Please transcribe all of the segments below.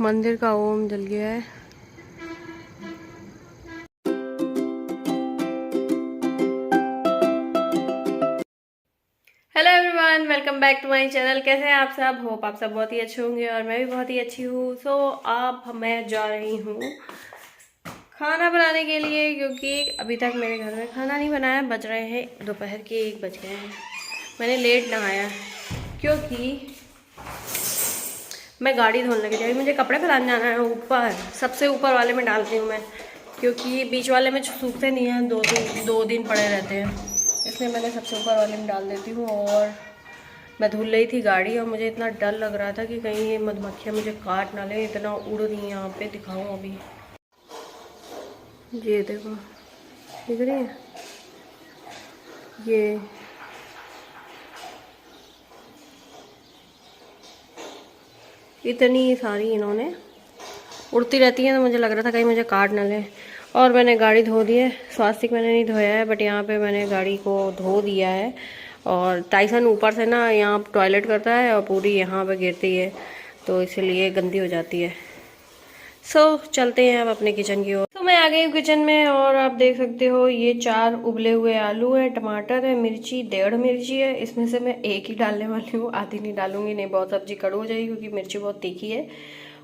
मंदिर का ओम जल गया है। Hello everyone, welcome back to my channel. कैसे हैं आप सब? होप आप सब बहुत ही अच्छे होंगे और मैं भी बहुत ही अच्छी हूँ। सो अब मैं जा रही हूँ खाना बनाने के लिए, क्योंकि अभी तक मेरे घर में खाना नहीं बनाया। बज रहे हैं दोपहर के 1 बज गए हैं। मैंने लेट नहाया क्योंकि मैं गाड़ी धोने लगी थी। मुझे कपड़े फैलाने जाना है ऊपर, सबसे ऊपर वाले में डालती हूँ मैं, क्योंकि बीच वाले में सूखते नहीं हैं, दो दिन पड़े रहते हैं, इसलिए मैंने सबसे ऊपर वाले में डाल देती हूँ। और मैं धुल रही थी गाड़ी और मुझे इतना डर लग रहा था कि कहीं ये मधुमक्खियाँ मुझे काट ना ले। इतना उड़ रही है यहाँ पे, दिखाऊँ अभी। ये देखो, दिख रही है ये। इतनी सारी इन्होंने उड़ती रहती है, तो मुझे लग रहा था कहीं मुझे काट ना ले। और मैंने गाड़ी धो दी है। स्वास्तिक मैंने नहीं धोया है, बट यहाँ पे मैंने गाड़ी को धो दिया है। और टाइसन ऊपर से ना यहाँ टॉयलेट करता है और पूरी यहाँ पे गिरती है, तो इसलिए गंदी हो जाती है। सो चलते हैं अब अपने किचन की ओर। तो मैं आ गई हूँ किचन में और आप देख सकते हो ये 4 उबले हुए आलू है, टमाटर है, मिर्ची 1.5 मिर्ची है। इसमें से मैं एक ही डालने वाली हूँ, आधी नहीं डालूंगी, नहीं बहुत सब्जी कड़ू हो जाएगी, क्योंकि मिर्ची बहुत तीखी है।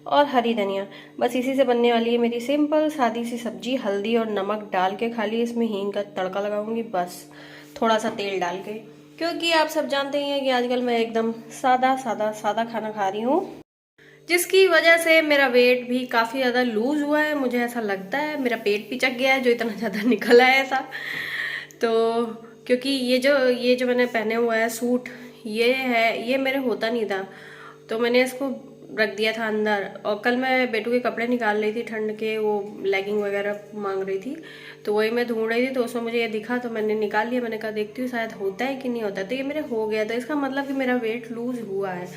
और हरी धनिया, बस इसी से बनने वाली है मेरी सिंपल सादी सी सब्जी। हल्दी और नमक डाल के खाली इसमें हींग का तड़का लगाऊंगी, बस थोड़ा सा तेल डाल के, क्योंकि आप सब जानते ही हैं कि आजकल मैं एकदम सादा सादा सादा खाना खा रही हूँ, जिसकी वजह से मेरा वेट भी काफ़ी ज़्यादा लूज हुआ है। मुझे ऐसा लगता है मेरा पेट पिचक गया है, जो इतना ज़्यादा निकला है ऐसा। तो क्योंकि ये जो मैंने पहने हुआ है सूट, ये मेरे होता नहीं था, तो मैंने इसको रख दिया था अंदर। और कल मैं बेटू के कपड़े निकाल रही थी, ठंड के, वो लेगिंग वगैरह मांग रही थी, तो वही मैं ढूंढ रही थी, तो उसमें मुझे ये दिखा, तो मैंने निकाल लिया। मैंने कहा देखती हूँ शायद होता है कि नहीं होता है, तो ये मेरे हो गया। तो इसका मतलब कि मेरा वेट लूज हुआ है,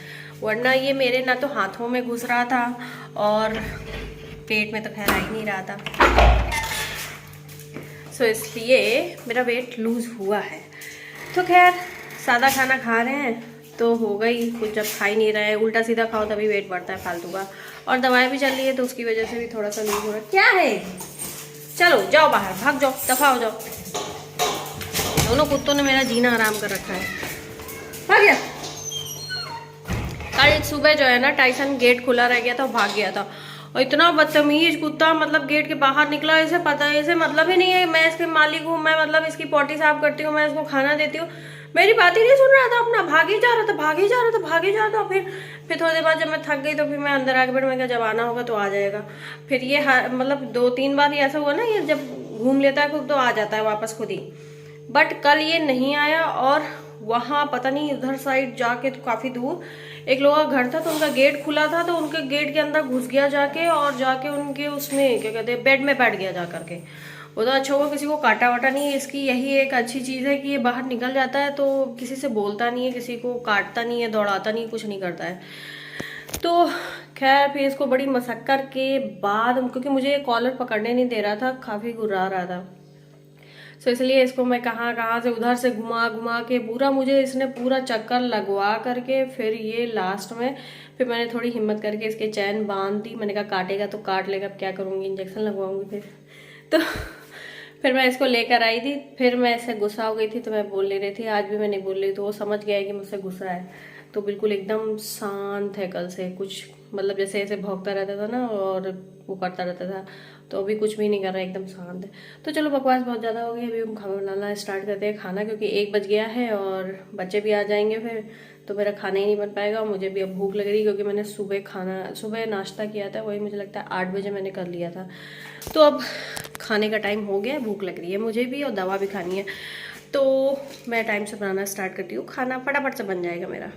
वरना ये मेरे ना तो हाथों में घुस रहा था और पेट में तो खैर आ ही नहीं रहा था। सो इसलिए मेरा वेट लूज हुआ है। तो खैर सादा खाना खा रहे हैं तो हो गई कुछ, जब खा ही नहीं रहे, उल्टा सीधा खाओ तभी वेट बढ़ता है फालतू का। और दवाई भी चल रही है, तो उसकी वजह से भी थोड़ा सा लूज हो रहा है। क्या है, चलो जाओ बाहर, भाग जाओ, दफा हो जाओ। दोनों कुत्तों ने मेरा जीना आराम कर रखा है। भाग गया। कल सुबह जो है ना, टाइसन गेट खुला रह गया था, भाग गया था। और इतना बदतमीज कुत्ता, मतलब गेट के बाहर निकला, इसे पता है, इसे मतलब ही नहीं है मैं इसके मालिक हूँ, मैं मतलब इसकी पोटी साफ करती हूँ, मैं इसको खाना देती हूँ। मेरी बात ही नहीं सुन रहा था, अपना भाग ही जा रहा था, भाग ही जा रहा था, भाग ही जा रहा था। फिर थोड़ी देर बाद जब मैं थक गई, तो फिर मैं अंदर आके बैठ, मैं कहा जब आना होगा तो आ जाएगा। फिर ये मतलब 2-3 बार ही ऐसा हुआ ना, ये जब घूम लेता है खुद तो आ जाता है वापस खुद ही। बट कल ये नहीं आया। और वहाँ पता नहीं उधर साइड जाके, तो काफी दूर एक लोगों का घर था, तो उनका गेट खुला था, तो उनके गेट के अंदर घुस गया जाके, और जाके उनके उसमें क्या कहते हैं, बेड में बैठ गया जा करके। वो तो अच्छा हुआ किसी को काटा वाटा नहीं। इसकी यही एक अच्छी चीज है कि ये बाहर निकल जाता है, तो किसी से बोलता नहीं है, किसी को काटता नहीं है, दौड़ाता नहीं, कुछ नहीं करता है। तो खैर फिर इसको बड़ी मशक्कत के बाद, क्योंकि मुझे ये कॉलर पकड़ने नहीं दे रहा था, काफी गुर्रा रहा था, सो इसलिए इसको मैं कहाँ कहाँ से, उधर से घुमा घुमा के पूरा, मुझे इसने पूरा चक्कर लगवा करके, फिर ये लास्ट में, फिर मैंने थोड़ी हिम्मत करके इसके चैन बांध दी। मैंने कहा काटेगा तो काट लेगा, अब क्या करूँगी, इंजेक्शन लगवाऊंगी फिर। तो फिर मैं इसको लेकर आई थी। फिर मैं इससे गुस्सा हो गई थी, तो मैं बोल ले रही थी, आज भी मैं नहीं बोल रही, तो वो समझ गया है कि मुझसे गुस्सा है, तो बिल्कुल एकदम शांत है कल से। कुछ मतलब जैसे ऐसे भौंकता रहता था ना, और वो करता रहता था, तो अभी कुछ भी नहीं कर रहा है, एकदम शांत है। तो चलो बकवास बहुत ज़्यादा हो गई, अभी हम खाना बनाना स्टार्ट करते हैं खाना, क्योंकि 1 बज गया है और बच्चे भी आ जाएंगे फिर, तो मेरा खाना ही नहीं बन पाएगा। और मुझे भी अब भूख लग रही है, क्योंकि मैंने सुबह नाश्ता किया था, वही मुझे लगता है 8 बजे मैंने कर लिया था। तो अब खाने का टाइम हो गया, भूख लग रही है मुझे भी, और दवा भी खानी है, तो मैं टाइम से बनाना स्टार्ट करती हूँ। खाना फटाफट से बन जाएगा मेरा।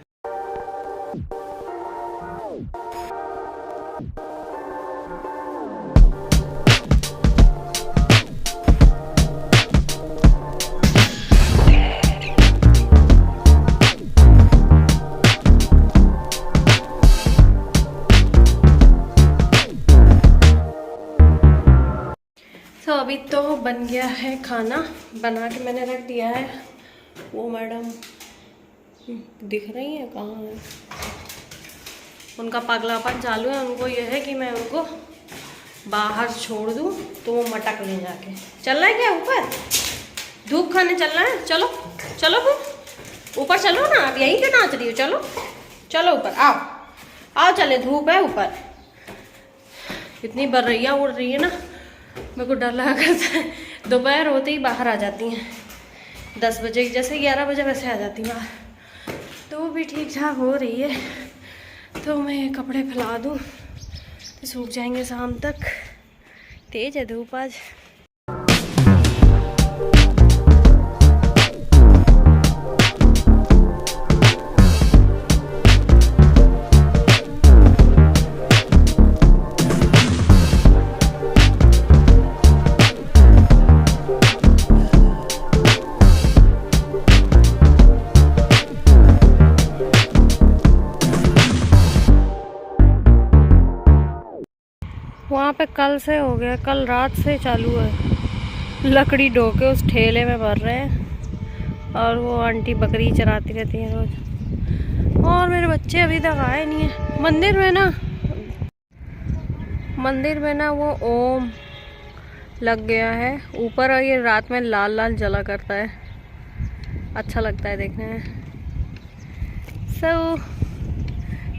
तो अभी तो बन गया है खाना, बना के मैंने रख दिया है। वो मैडम दिख रही है, कहाँ है? उनका पगलापन चालू है। उनको ये है कि मैं उनको बाहर छोड़ दूँ तो वो मटक ले जाके। चलना है क्या ऊपर? धूप खाने चलना है? चलो चलो फिर ऊपर चलो ना। अब यहीं क्यों नाच रही हो? चलो चलो ऊपर आओ, आओ चले, धूप है ऊपर। इतनी बर्रैया उड़ रही है ना, मेरे को डर लगा करता है। दोपहर होते ही बाहर आ जाती हैं 10 बजे, जैसे 11 बजे वैसे आ जाती हैं बाहर। तो वो भी ठीक ठाक हो रही है। तो मैं ये कपड़े फैला दूँ तो सूख जाएंगे शाम तक। तेज है धूप आज। वहाँ पे कल से हो गया, कल रात से चालू है। लकड़ी ढो के उस ठेले में भर रहे हैं और वो आंटी बकरी चराती रहती है रोज। और मेरे बच्चे अभी तक आए नहीं है। मंदिर में ना वो ओम लग गया है ऊपर, और ये रात में लाल लाल जला करता है, अच्छा लगता है देखने में।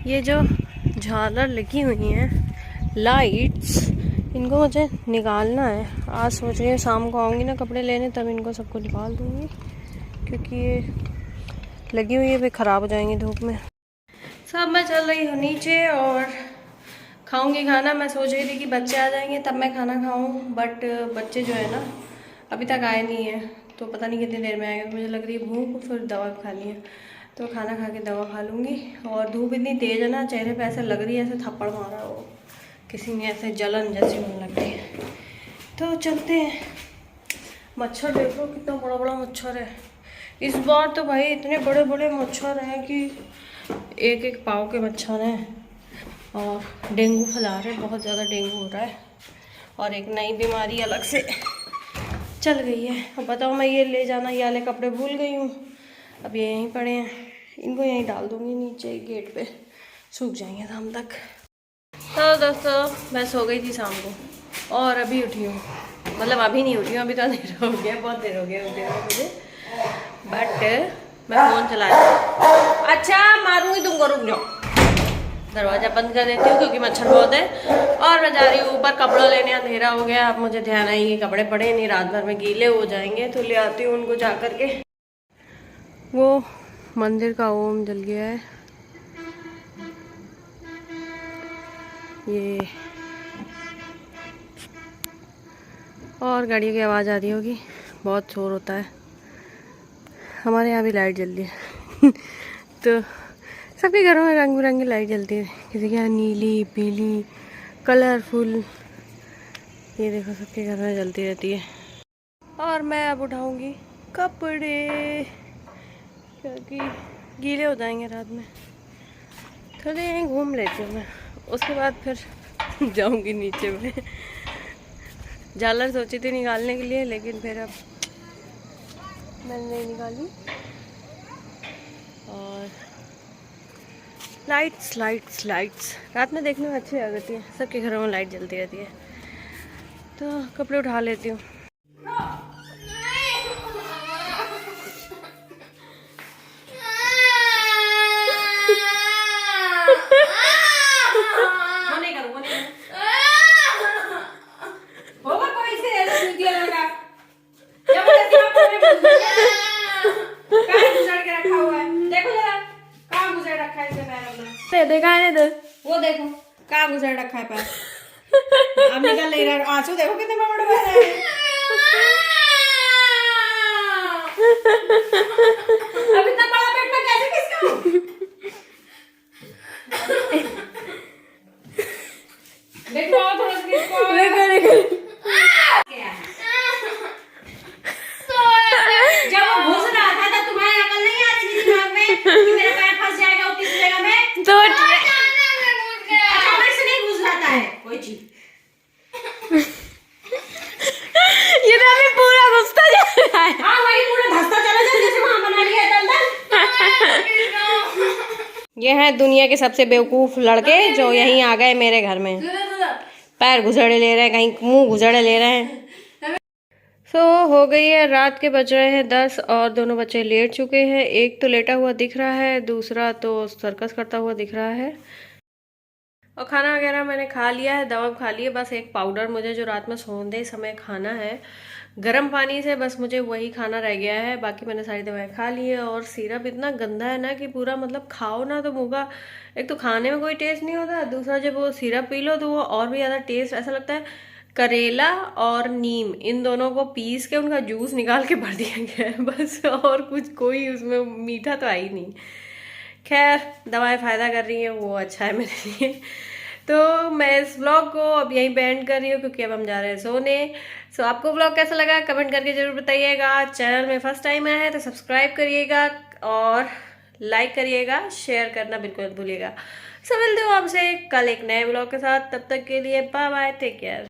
ये जो झालर लगी हुई हैं लाइट्स, इनको मुझे निकालना है। आज सोच रही हूँ शाम को आऊँगी ना कपड़े लेने, तब इनको सबको निकाल दूँगी, क्योंकि ये लगी हुई है वे ख़राब हो जाएंगी धूप में। सब मैं चल रही हूँ नीचे और खाऊंगी खाना। मैं सोच रही थी कि बच्चे आ जाएंगे तब मैं खाना खाऊँ, बट बच्चे जो है ना अभी तक आए नहीं हैं, तो पता नहीं कितनी देर में आएंगे। मुझे लग रही है भूख, फिर दवा खानी है, तो खाना खा के दवा खा लूँगी। और धूप इतनी तेज़ है ना, चेहरे पे ऐसे लग रही है ऐसे थप्पड़ मारा हो किसी ने, ऐसे जलन जैसी होने लगती है। तो चलते हैं। मच्छर देखो कितना बड़ा बड़ा मच्छर है इस बार तो भाई, इतने बड़े बड़े मच्छर हैं कि एक एक पाव के मच्छर हैं। और डेंगू फैला रहे, बहुत ज़्यादा डेंगू हो रहा है। और एक नई बीमारी अलग से चल गई है। अब बताओ, मैं ये ले जाना ये वाले कपड़े भूल गई हूँ। अब ये यहीं पड़े हैं, इनको यहीं डाल दूँगी नीचे गेट पे, सूख जाएंगे शाम तक। तो दोस्तों मैं सो गई थी शाम को और अभी उठी हूँ, मतलब अभी नहीं उठी हूँ, अभी तो अंधेरा हो गया, बहुत देर हो गया उठे हुए मुझे। बट मैं फ़ोन चला रही। अच्छा मारूंगी तुमको, रुक जाओ। दरवाज़ा बंद कर देती हूँ क्योंकि मच्छर बहुत है। और मैं जा रही हूँ ऊपर कपड़ा लेने, अंधेरा हो गया। अब मुझे ध्यान आई कि कपड़े पड़े नहीं, रात भर में गीले हो जाएंगे, तो ले आती हूँ उनको जा कर के। वो मंदिर का ओम जल गया है। ये और गाड़ियों की आवाज़ आ रही होगी, बहुत शोर होता है। हमारे यहाँ भी लाइट जल रही है तो सबके घरों में रंग बिरंगी लाइट जलती है, किसी के यहाँ नीली पीली कलरफुल, ये देखो सबके घर में जलती रहती है। और मैं अब उठाऊंगी कपड़े क्योंकि गीले हो जाएंगे रात में। थोड़े यहीं घूम लेती हूँ मैं, उसके बाद फिर जाऊंगी नीचे में। झालर सोची थी निकालने के लिए, लेकिन फिर अब मैंने नहीं निकाली। और लाइट्स रात में देखने में अच्छी लगती है, सबके घरों में लाइट जलती रहती है। तो कपड़े उठा लेती हूँ। देखा है ना, वो देखो कहाँ गुजर रखा है पैर। अब निकल नहीं रहा, आंसू देखो कितने बड़े बड़े हैं। अब इतना बड़ा पेट में कैसे किसका? देखो थोड़ा सा देखो। जब वो घुस रहा था तो तुम्हारी अकल नहीं आती थी दिमाग में कि मेरा पैर फंस जाएगा उतनी जगह में? तो से नहीं घुस रहा है कोई चीज। ये तो अभी पूरा घुसता जा रहा है। हाँ वही पूरा धंसता चला जाए, जैसे वहां बना ये हैं दुनिया के सबसे बेवकूफ लड़के जो यहीं आ गए मेरे घर में। पैर घुसड़े ले रहे हैं, कहीं मुंह घुसड़े ले रहे हैं। हो गई है रात के, बज रहे हैं 10 और दोनों बच्चे लेट चुके हैं। एक तो लेटा हुआ दिख रहा है, दूसरा तो सर्कस करता हुआ दिख रहा है। और खाना वगैरह मैंने खा लिया है, दवा खा ली है। बस एक पाउडर मुझे जो रात में सोने समय खाना है गर्म पानी से, बस मुझे वही खाना रह गया है। बाकी मैंने सारी दवाएं खा ली है। और सिरप इतना गंदा है ना कि पूरा मतलब खाओ ना तो मुँह का एक तो खाने में कोई टेस्ट नहीं होता, दूसरा जब वो सिरप पी लो तो वो और भी ज़्यादा टेस्ट ऐसा लगता है। करेला और नीम इन दोनों को पीस के उनका जूस निकाल के भर दिया गया है बस, और कुछ कोई उसमें मीठा तो आई नहीं। खैर दवाएं फ़ायदा कर रही हैं, वो अच्छा है मेरे लिए। तो मैं इस व्लॉग को अब यहीं पे एंड कर रही हूँ क्योंकि अब हम जा रहे हैं सोने। सो आपको व्लॉग कैसा लगा कमेंट करके जरूर बताइएगा। चैनल में फर्स्ट टाइम आया है तो सब्सक्राइब करिएगा और लाइक करिएगा, शेयर करना बिल्कुल मत भूलिएगा। सो मिलते हो आपसे कल एक नए व्लॉग के साथ, तब तक के लिए बाय बाय, टेक केयर।